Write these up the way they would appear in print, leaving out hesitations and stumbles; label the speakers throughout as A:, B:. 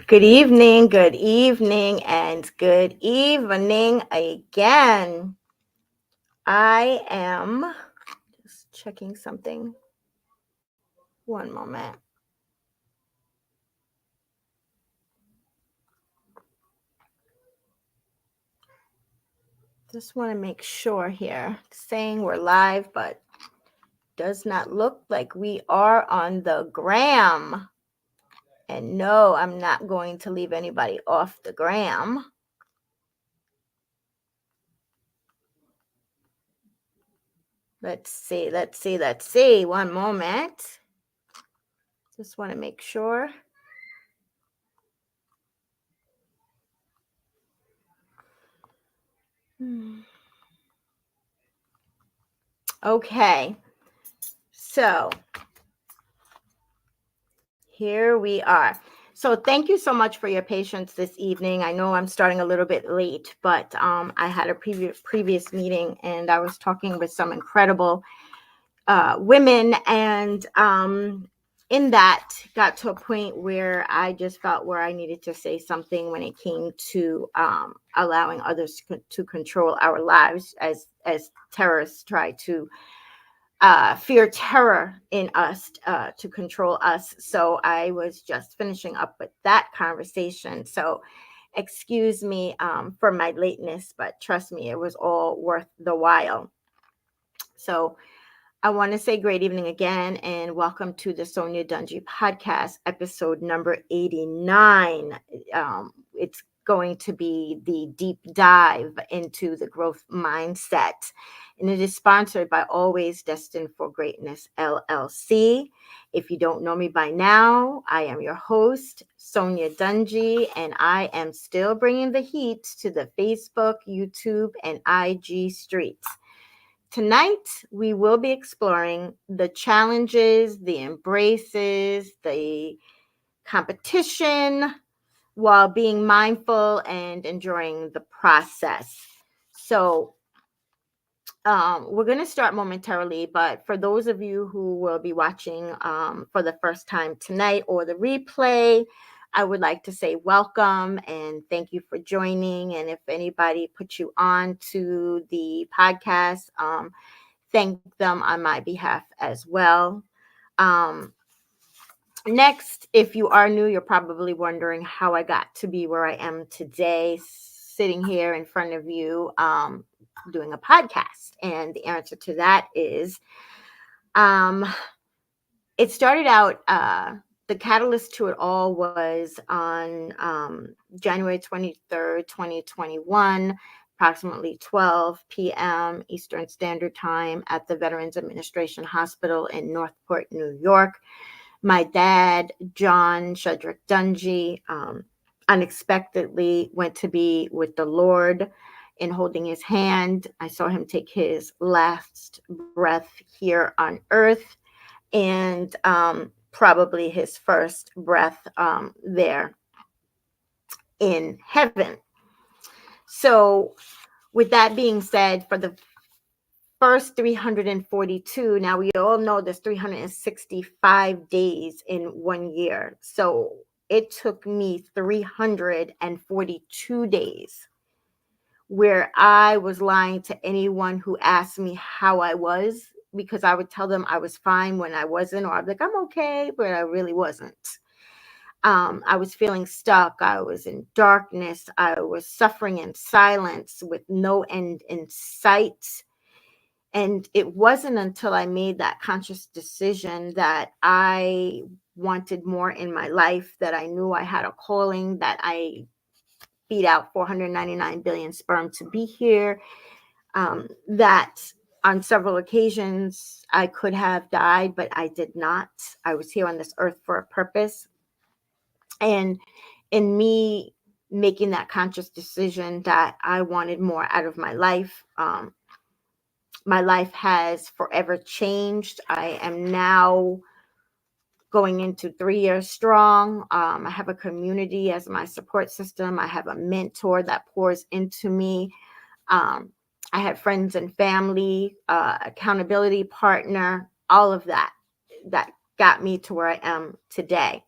A: Good evening, and good evening again. I am just checking something. One moment. Just want to make sure here. Saying we're live, but does not look like we are on the gram. And no, I'm not going to leave anybody off the gram. Let's see. One moment. Just want to make sure. Okay. So here we are. So thank you so much for your patience this evening. I know I'm starting a little bit late, but I had a previous meeting and I was talking with some incredible women, and in that got to a point where I just felt where I needed to say something when it came to allowing others to control our lives as terrorists try to fear terror in us to control us. So I was just finishing up with that conversation. So excuse me for my lateness, but trust me, it was all worth the while. So I want to say great evening again and welcome to the Sonya Dungee podcast, episode number 89. It's going to be the deep dive into the growth mindset. And it is sponsored by Always Destined for Greatness LLC. If you don't know me by now, I am your host, Sonya Dungee, and I am still bringing the heat to the Facebook, YouTube, and IG streets. Tonight, we will be exploring the challenges, the embraces, the competition, while being mindful and enjoying the process. So, we're going to start momentarily, but for those of you who will be watching for the first time tonight or the replay, I would like to say welcome and thank you for joining. And if anybody put you on to the podcast, thank them on my behalf as well. Next, if you are new, you're probably wondering how I got to be where I am today, sitting here in front of you, doing a podcast. And the answer to that is it started out, the catalyst to it all was on January 23rd, 2021, approximately 12 p.m. Eastern Standard Time at the Veterans Administration Hospital in Northport, New York. My dad, John Shedrick Dungee, unexpectedly went to be with the Lord. In holding his hand, I saw him take his last breath here on earth, and probably his first breath there in heaven. So with that being said, for the first 342, now we all know there's 365 days in 1 year. So it took me 342 days where I was lying to anyone who asked me how I was, because I would tell them I was fine when I wasn't, or I'd be like, I'm okay, but I really wasn't. I was feeling stuck. I was in darkness. I was suffering in silence with no end in sight. And it wasn't until I made that conscious decision that I wanted more in my life, that I knew I had a calling, that I beat out 499 billion sperm to be here, that on several occasions I could have died, but I did not. I was here on this earth for a purpose. And in me making that conscious decision that I wanted more out of my life has forever changed. I am now going into 3 years strong. I have a community as my support system. I have a mentor that pours into me. I have friends and family, accountability partner, all of that got me to where I am today.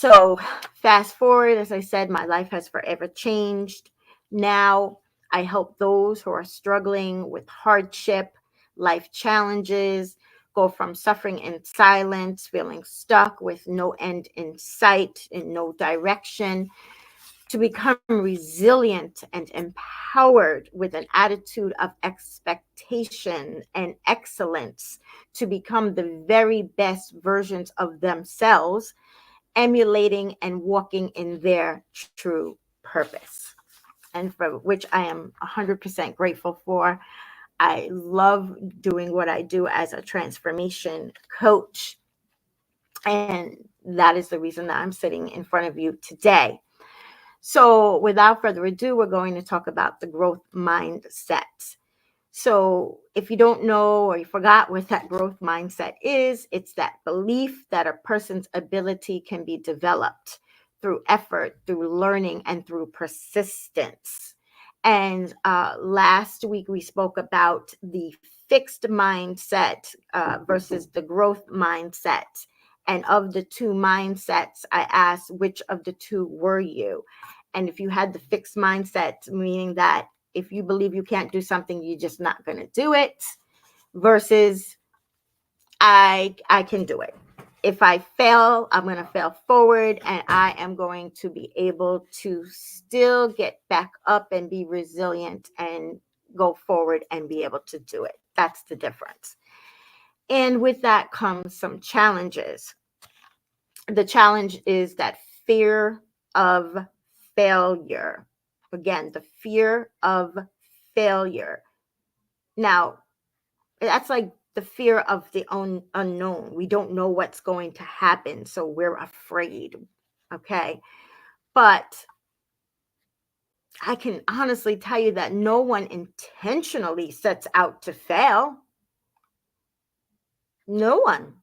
A: So, fast forward, as I said, my life has forever changed. Now, I help those who are struggling with hardship, life challenges, go from suffering in silence, feeling stuck with no end in sight and no direction, to become resilient and empowered with an attitude of expectation and excellence, to become the very best versions of themselves, emulating and walking in their true purpose, and for which I am 100% grateful for. I love doing what I do as a transformation coach, and that is the reason that I'm sitting in front of you today. So, without further ado, we're going to talk about the growth mindset. So, if you don't know or you forgot what that growth mindset is, it's that belief that a person's ability can be developed through effort, through learning, and through persistence. And last week we spoke about the fixed mindset versus the growth mindset. And of the two mindsets, I asked which of the two were you? And if you had the fixed mindset, meaning that if you believe you can't do something, you're just not going to do it, versus I can do it. If I fail, I'm going to fail forward, and I am going to be able to still get back up and be resilient and go forward and be able to do it. That's the difference. And with that comes some challenges. The challenge is that fear of failure. Again, the fear of failure. Now, that's like the fear of the unknown. We don't know what's going to happen, so we're afraid. Okay. But I can honestly tell you that no one intentionally sets out to fail. No one.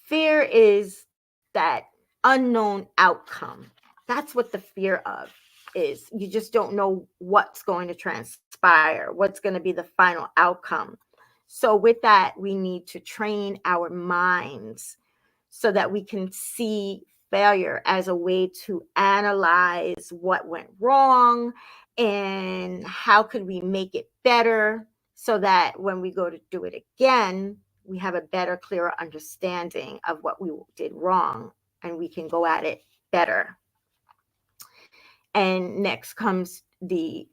A: Fear is that unknown outcome. That's what the fear of is. You just don't know what's going to transpire, what's going to be the final outcome. So, with that, we need to train our minds so that we can see failure as a way to analyze what went wrong and how could we make it better, so that when we go to do it again, we have a better, clearer understanding of what we did wrong, and we can go at it better. And next comes the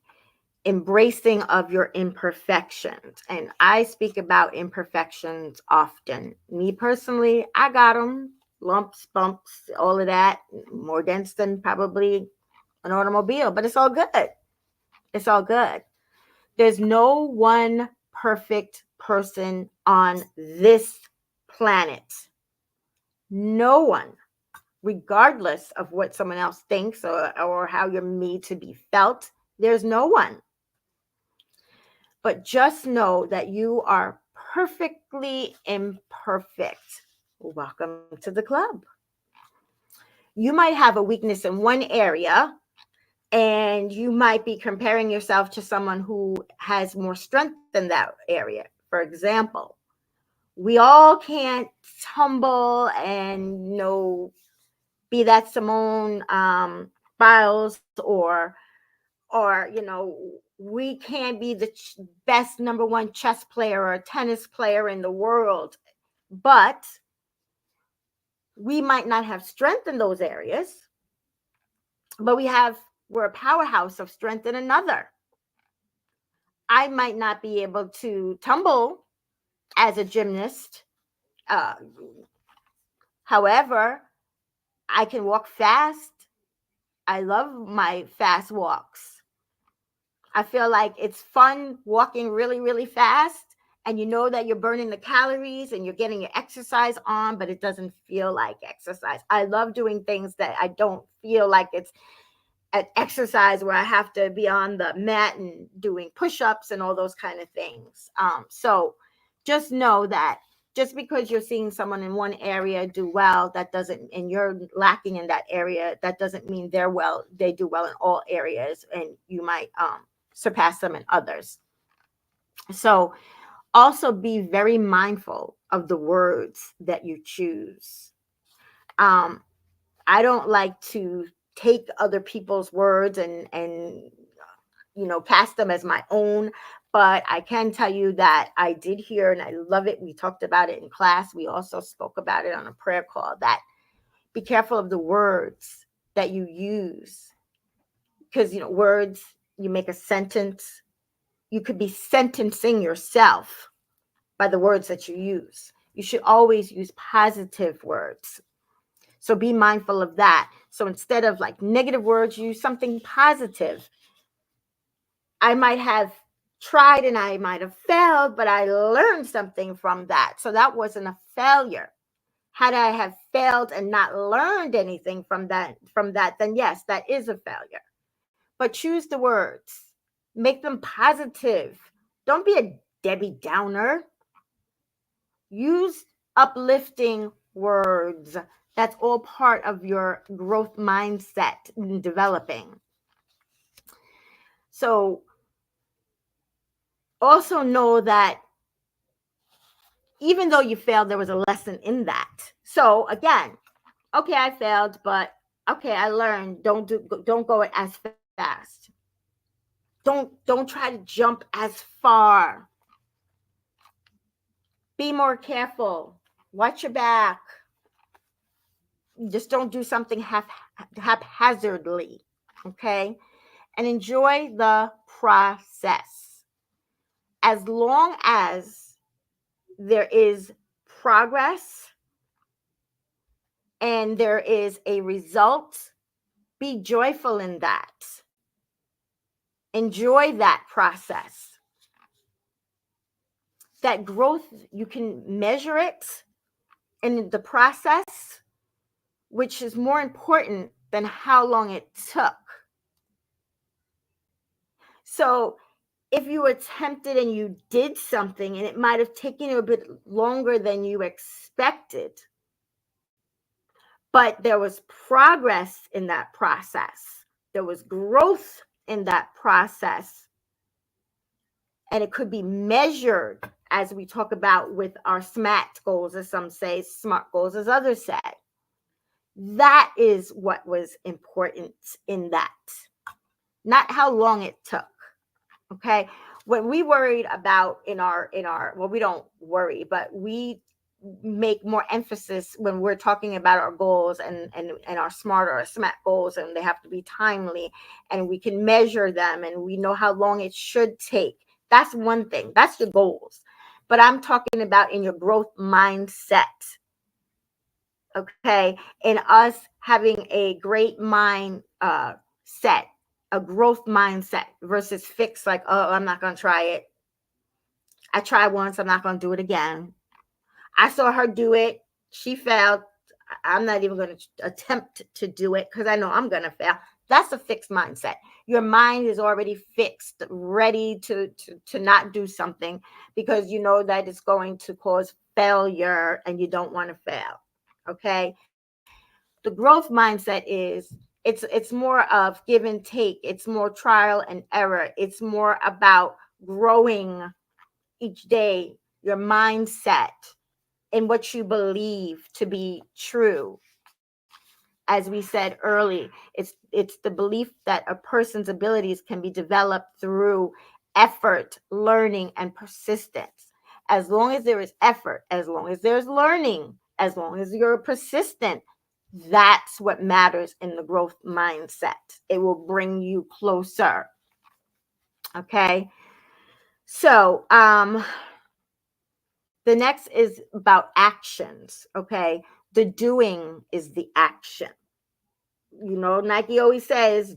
A: embracing of your imperfections. And I speak about imperfections often. Me personally, I got them, lumps, bumps, all of that, more dense than probably an automobile, but it's all good. It's all good. There's no one perfect person on this planet. No one, regardless of what someone else thinks, or how you're made to be felt. There's no one. But just know that you are perfectly imperfect. Welcome to the club. You might have a weakness in one area, and you might be comparing yourself to someone who has more strength in that area. For example, we all can't tumble and be that Simone Biles, or we can't be the best number one chess player or tennis player in the world, but we might not have strength in those areas, but we're a powerhouse of strength in another. I might not be able to tumble as a gymnast. uh, However, I can walk fast. I love my fast walks. I feel like it's fun walking really, really fast, and you know that you're burning the calories and you're getting your exercise on, but it doesn't feel like exercise. I love doing things that I don't feel like it's an exercise, where I have to be on the mat and doing push-ups and all those kind of things. So just know that just because you're seeing someone in one area do well, that doesn't, and you're lacking in that area, that doesn't mean they do well in all areas, and you might surpass them in others. So also be very mindful of the words that you choose. I don't like to take other people's words and cast them as my own. But I can tell you that I did hear, and I love it. We talked about it in class. We also spoke about it on a prayer call, that be careful of the words that you use. Because, words, you make a sentence, you could be sentencing yourself by the words that you use. You should always use positive words. So be mindful of that. So instead of like negative words, use something positive. I might have tried and I might have failed, but I learned something from that. So that wasn't a failure. Had I have failed and not learned anything from that, then yes, that is a failure. But choose the words. Make them positive. Don't be a Debbie Downer. Use uplifting words. That's all part of your growth mindset in developing. So also know that even though you failed, there was a lesson in that. So again, okay, I failed, but okay, I learned. Don't go it as fast. Don't try to jump as far. Be more careful. Watch your back. Just don't do something haphazardly, okay? And enjoy the process. As long as there is progress and there is a result, be joyful in that. Enjoy that process. That growth, you can measure it in the process, which is more important than how long it took. So if you attempted and you did something and it might have taken you a bit longer than you expected, but there was progress in that process, there was growth in that process, and it could be measured, as we talk about with our SMART goals, as some say, SMART goals, as others say. That is what was important in that, not how long it took. Okay. When we worried about in our, well, we don't worry, but we make more emphasis when we're talking about our goals and our SMART or SMART goals, and they have to be timely and we can measure them and we know how long it should take. That's one thing. That's your goals. But I'm talking about in your growth mindset. Okay. In us having a great mind set, a growth mindset versus fixed, like, oh, I'm not going to try it. I tried once. I'm not going to do it again. I saw her do it. She failed. I'm not even going to attempt to do it because I know I'm going to fail. That's a fixed mindset. Your mind is already fixed, ready to not do something because you know that it's going to cause failure and you don't want to fail. Okay. The growth mindset is it's more of give and take. It's more trial and error. It's more about growing each day, your mindset and what you believe to be true. As we said early, it's the belief that a person's abilities can be developed through effort, learning, and persistence. As long as there is effort, as long as there's learning, as long as you're persistent, that's what matters in the growth mindset. It will bring you closer. Okay. So, the next is about actions. Okay. The doing is the action. Nike always says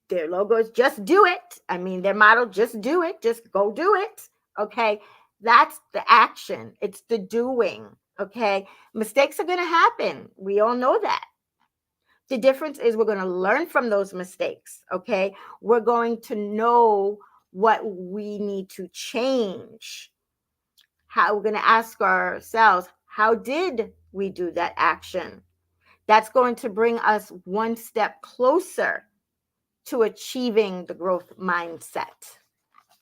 A: their logo is just do it. I mean, their motto, just do it, just go do it. Okay. That's the action. It's the doing. Okay. Mistakes are going to happen. We all know that. The difference is we're going to learn from those mistakes. Okay. We're going to know what we need to change. How we're going to ask ourselves, how did we do that action? That's going to bring us one step closer to achieving the growth mindset.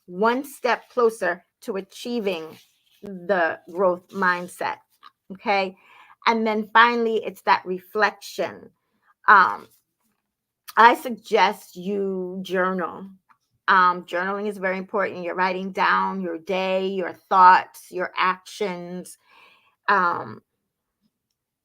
A: One step closer to achieving the growth mindset. Okay. And then finally, it's that reflection. Um, I suggest you journal. Journaling is very important. You're writing down your day, your thoughts, your actions, um,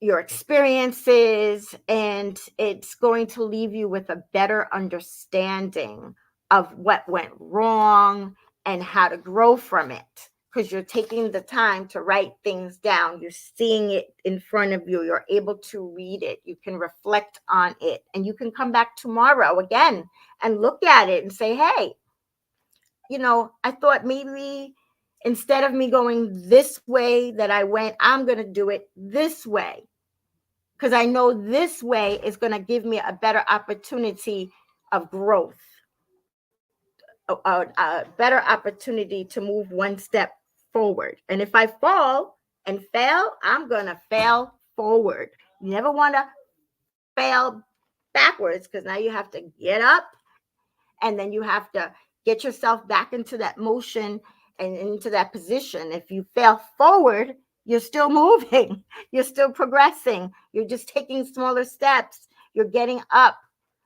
A: your experiences, and it's going to leave you with a better understanding of what went wrong and how to grow from it, because you're taking the time to write things down. You're seeing it in front of you. You're able to read it. You can reflect on it, and you can come back tomorrow again and look at it and say, hey, I thought maybe instead of me going this way that I went, I'm going to do it this way, because I know this way is going to give me a better opportunity of growth, a better opportunity to move one step forward. And if I fall and fail, I'm going to fail forward. You never want to fail backwards, because now you have to get up, and then you have to get yourself back into that motion and into that position. If you fail forward, you're still moving, you're still progressing, you're just taking smaller steps, you're getting up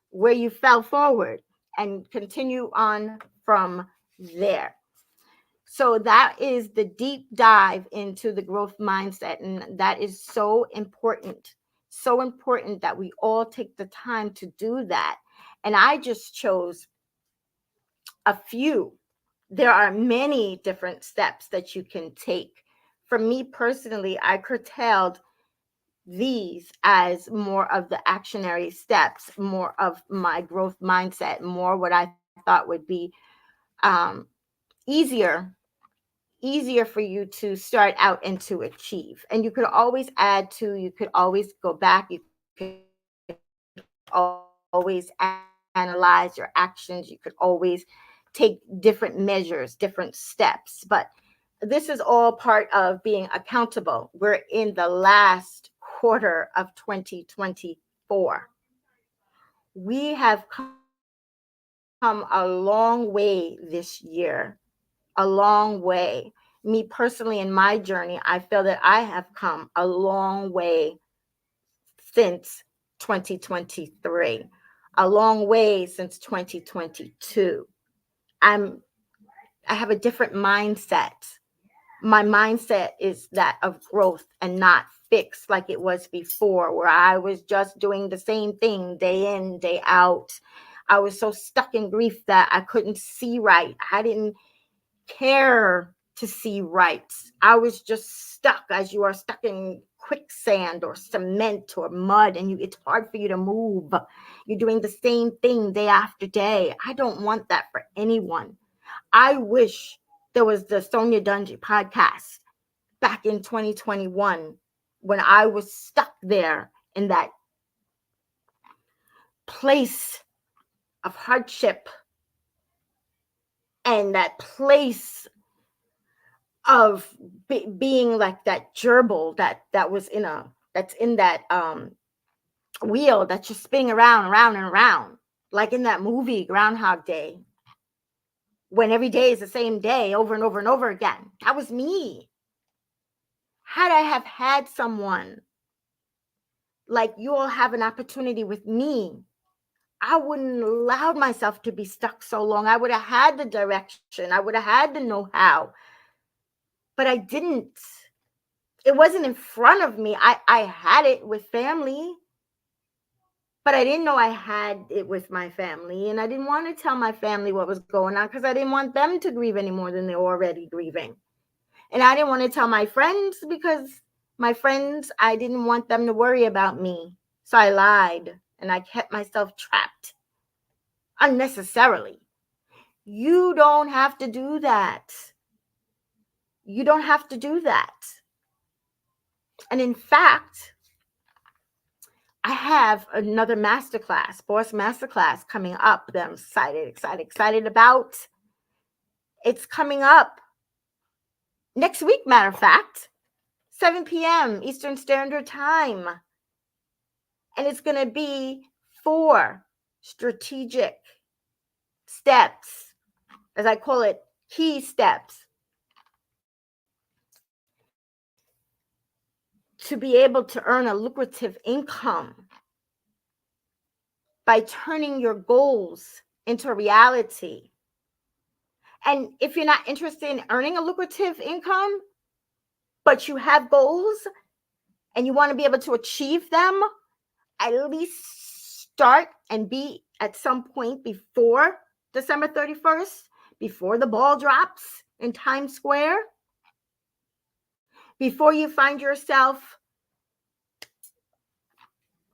A: where you fell forward, and continue on from there. So that is the deep dive into the growth mindset, and that is so important. So important that we all take the time to do that. And I just chose a few. There are many different steps that you can take. For me personally, I curtailed these as more of the actionary steps, more of my growth mindset, more what I thought would be um, easier easier for you to start out and to achieve. And you could always add to, you could always go back, you could always analyze your actions, you could always take different measures, different steps. But this is all part of being accountable. We're in the last quarter of 2024. We have come a long way this year, a long way. Me personally, in my journey, I feel that I have come a long way since 2023, a long way since 2022. I'm I have a different mindset. My mindset is that of growth and not fixed like it was before, where I was just doing the same thing day in, day out. I was so stuck in grief that I couldn't see right. I didn't care to see right. I was just stuck, as you are stuck in quicksand or cement or mud, and it's hard for you to move. You're doing the same thing day after day. I don't want that for anyone. I wish there was the Sonya Dungee podcast back in 2021, when I was stuck there in that place of hardship and that place of being like that gerbil that was that's in that wheel that's just spinning around, around and around, like in that movie Groundhog Day, when every day is the same day over and over and over again. That was me. Had I have had someone like you all have an opportunity with me, I wouldn't allowed myself to be stuck so long. I would have had the direction, I would have had the know-how, but I didn't. It wasn't in front of me. I had it with family, but I didn't know I had it with my family. And I didn't want to tell my family what was going on, because I didn't want them to grieve any more than they're already grieving. And I didn't want to tell my friends, because my friends, I didn't want them to worry about me. So I lied and I kept myself trapped unnecessarily. You don't have to do that. You don't have to do that. And in fact, I have another masterclass, Boss Masterclass, coming up that I'm excited about. It's coming up next week, matter of fact, 7 p.m. Eastern Standard Time. And it's going to be 4 strategic steps, as I call it, key steps to to be able to earn a lucrative income by turning your goals into reality. And if you're not interested in earning a lucrative income, but you have goals and you want to be able to achieve them, at least start and be at some point before December 31st, before the ball drops in Times Square, before you find yourself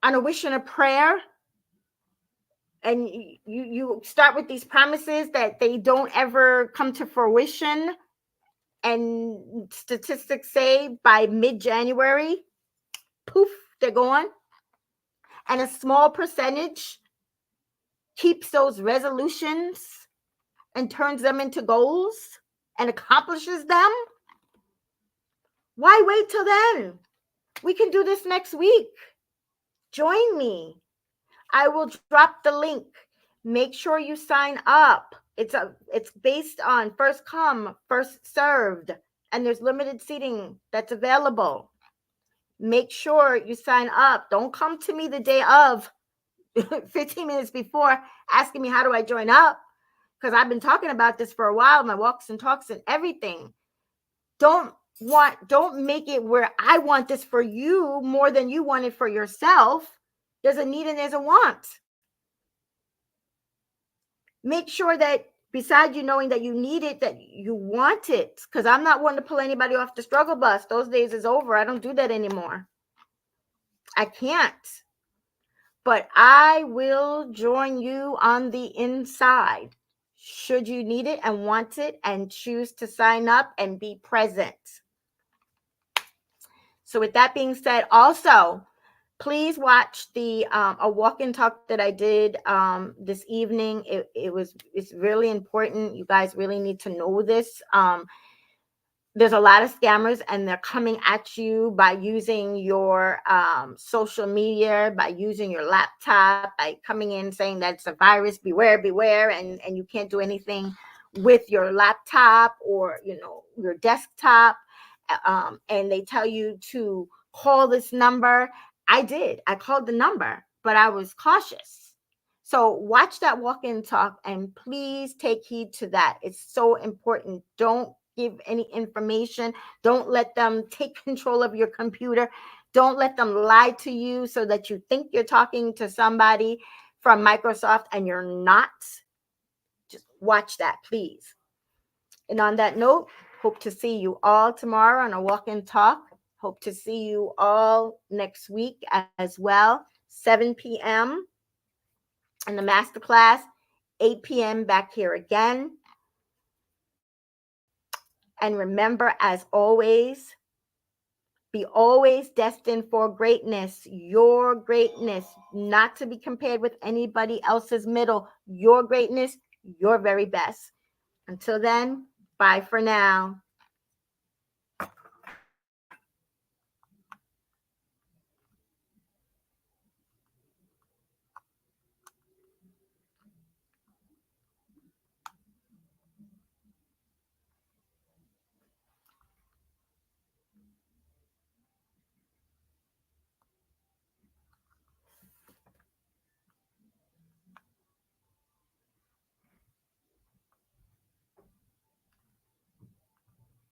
A: on a wish and a prayer, and you start with these promises that they don't ever come to fruition, and statistics say by mid-January, poof, they're gone. And a small percentage keeps those resolutions and turns them into goals and accomplishes them. Why wait till then? We can do this next week. Join me. I will drop the link. Make sure you sign up. It's based on first come, first served, and there's limited seating that's available. Make sure you sign up. Don't come to me the day of, 15 minutes before, asking me how do I join up, because I've been talking about this for a while, my walks and talks and everything. Don't make it where I want this for you more than you want it for yourself. There's a need and there's a want. Make sure that besides you knowing that you need it, that you want it, because I'm not one to pull anybody off the struggle bus. Those days is over. I don't do that anymore. I can't. But I will join you on the inside should you need it and want it and choose to sign up and be present. So with that being said, also, please watch the a walk and talk that I did this evening. It's really important. You guys really need to know this. There's a lot of scammers, and they're coming at you by using your social media, by using your laptop, by coming in saying that it's a virus, beware, and you can't do anything with your laptop or your desktop. And they tell you to call this number. I called the number, but I was cautious. So watch that walk and talk, and please take heed to that. It's so important. Don't give any information. Don't let them take control of your computer. Don't let them lie to you so that you think you're talking to somebody from Microsoft and you're not. Just watch that, please. And on that note, hope to see you all tomorrow on a walk and talk. Hope to see you all next week as well. 7 p.m. in the masterclass, 8 p.m. back here again. And remember, as always, be always destined for greatness, your greatness, not to be compared with anybody else's middle, your greatness, your very best. Until then, bye for now.